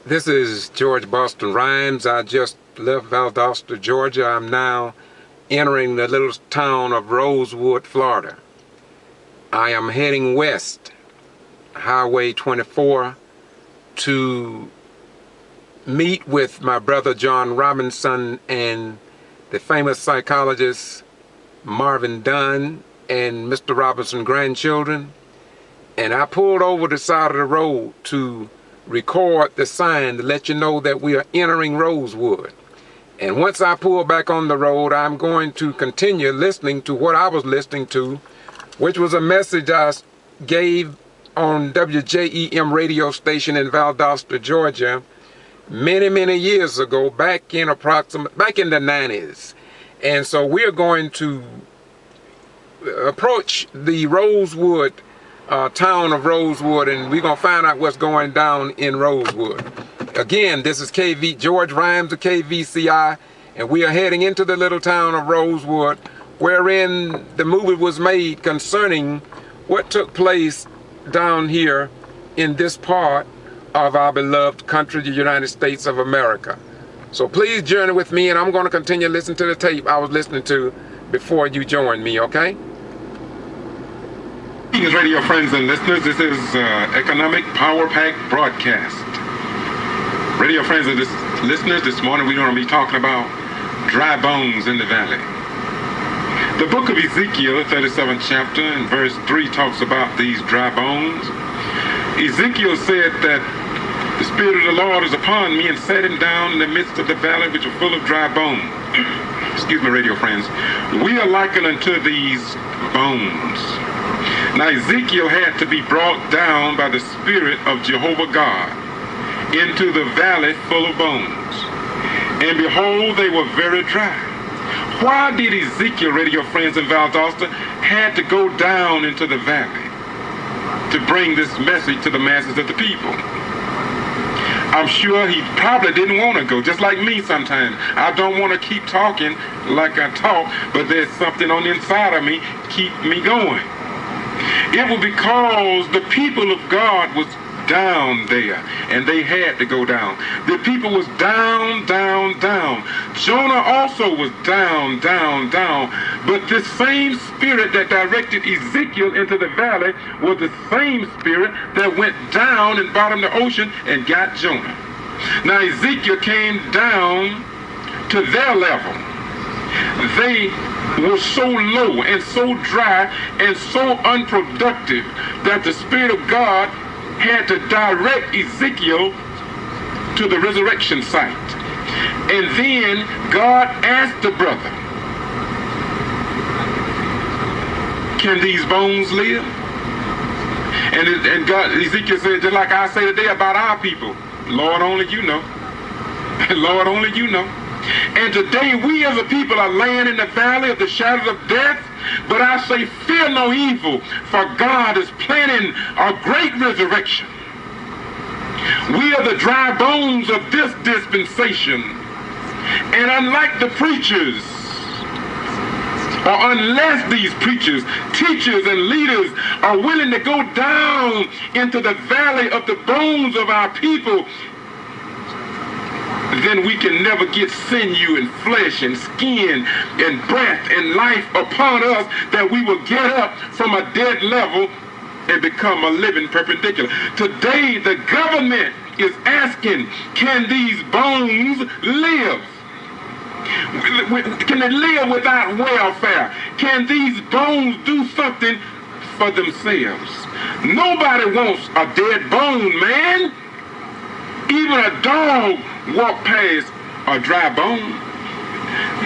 This is George Boston Rhymes. I just left Valdosta, Georgia. I'm now entering the little town of Rosewood, Florida. I am heading west, Highway 24, to meet with my brother John Robinson and the famous psychologist Marvin Dunn and Mr. Robinson's grandchildren. And I pulled over the side of the road to record the sign to let you know that we are entering Rosewood. And once I pull back on the road, I'm going to continue listening to what I was listening to, which was a message I gave on WJEM radio station in Valdosta, Georgia, many years ago, back in the 90s. And so we're going to approach the Rosewood town of Rosewood, and we're going to find out what's going down in Rosewood. Again, this is George Rhymes of KVCI, and we are heading into the little town of Rosewood, wherein the movie was made concerning what took place down here in this part of our beloved country, the United States of America. So please journey with me, and I'm going to continue listening to the tape I was listening to before you join me, okay? Greetings, radio friends and listeners. This is Economic Power Pack Broadcast. Radio friends and listeners, this morning we're going to be talking about dry bones in the valley. The book of Ezekiel, 37th chapter, and verse 3 talks about these dry bones. Ezekiel said that the Spirit of the Lord is upon me and set him down in the midst of the valley which are full of dry bones. Excuse me, radio friends. We are likened unto these bones. Now Ezekiel had to be brought down by the Spirit of Jehovah God into the valley full of bones. And behold, they were very dry. Why did Ezekiel, radio friends in Valdosta, had to go down into the valley to bring this message to the masses of the people? I'm sure he probably didn't want to go, just like me sometimes. I don't want to keep talking like I talk, but there's something on the inside of me keep me going. It was because the people of God was down there, and they had to go down. The people was down. Jonah also was down. But this same spirit that directed Ezekiel into the valley was the same spirit that went down and bottomed the ocean and got Jonah. Now Ezekiel came down to their level. They were so low and so dry and so unproductive that the Spirit of God had to direct Ezekiel to the resurrection site. And then God asked the brother, can these bones live? And God, Ezekiel said, just like I say today about our people, Lord, only you know. Lord, only you know. And today we as a people are laying in the valley of the shadows of death, but I say fear no evil, for God is planning a great resurrection. We are the dry bones of this dispensation, and unlike the preachers, or unless these preachers, teachers, and leaders are willing to go down into the valley of the bones of our people, then we can never get sinew and flesh and skin and breath and life upon us, that we will get up from a dead level and become a living perpendicular. Today the government is asking, can these bones live? Can they live without welfare? Can these bones do something for themselves? Nobody wants a dead bone, man. Even a dog walk past a dry bone.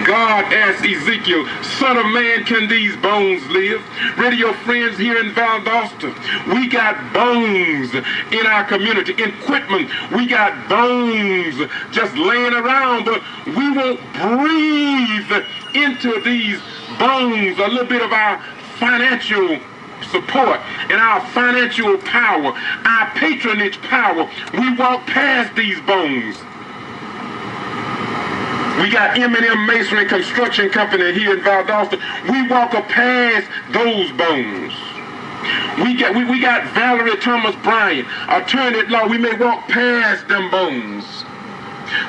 God asked Ezekiel, son of man, can these bones live? Radio friends here in Valdosta, we got bones in our community. In Quitman, we got bones just laying around, but we won't breathe into these bones a little bit of our financial support and our financial power, our patronage power. We walk past these bones. We got M&M Masonry Construction Company here in Valdosta. We walk past those bones. We got Valerie Thomas Bryant, attorney at law. We may walk past them bones.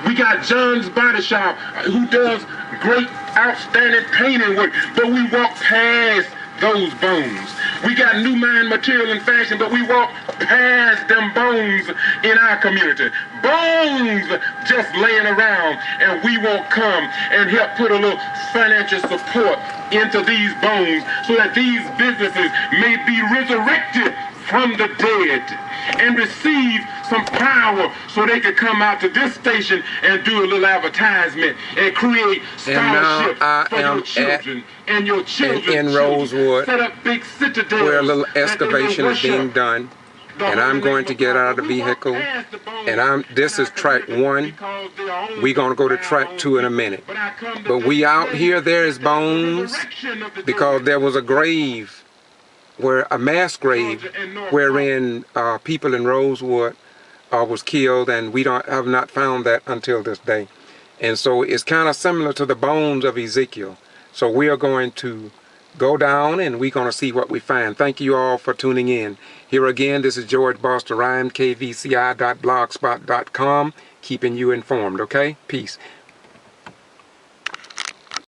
We got John's Body Shop, who does great, outstanding painting work, but we walk past those bones. We got New Mind Material and Fashion, but we walk past them bones in our community. Bones just laying around, and we won't come and help put a little financial support into these bones so that these businesses may be resurrected from the dead and receive some power so they could come out to this station and do a little advertisement and create scholarships for your children. And your children in Rosewood, set up big citadels where a little excavation is being done, and I'm going to get out of the vehicle, and this is track 1. We're going to go to track 2 in a minute. But we out here, there is bones, because there was a grave, where a mass grave, wherein people in Rosewood was killed, and we have not found that until this day. And so it's kind of similar to the bones of Ezekiel. So we are going to go down and we're going to see what we find. Thank you all for tuning in. Here again, this is George Boston Ryan, kvci.blogspot.com, keeping you informed, okay? Peace.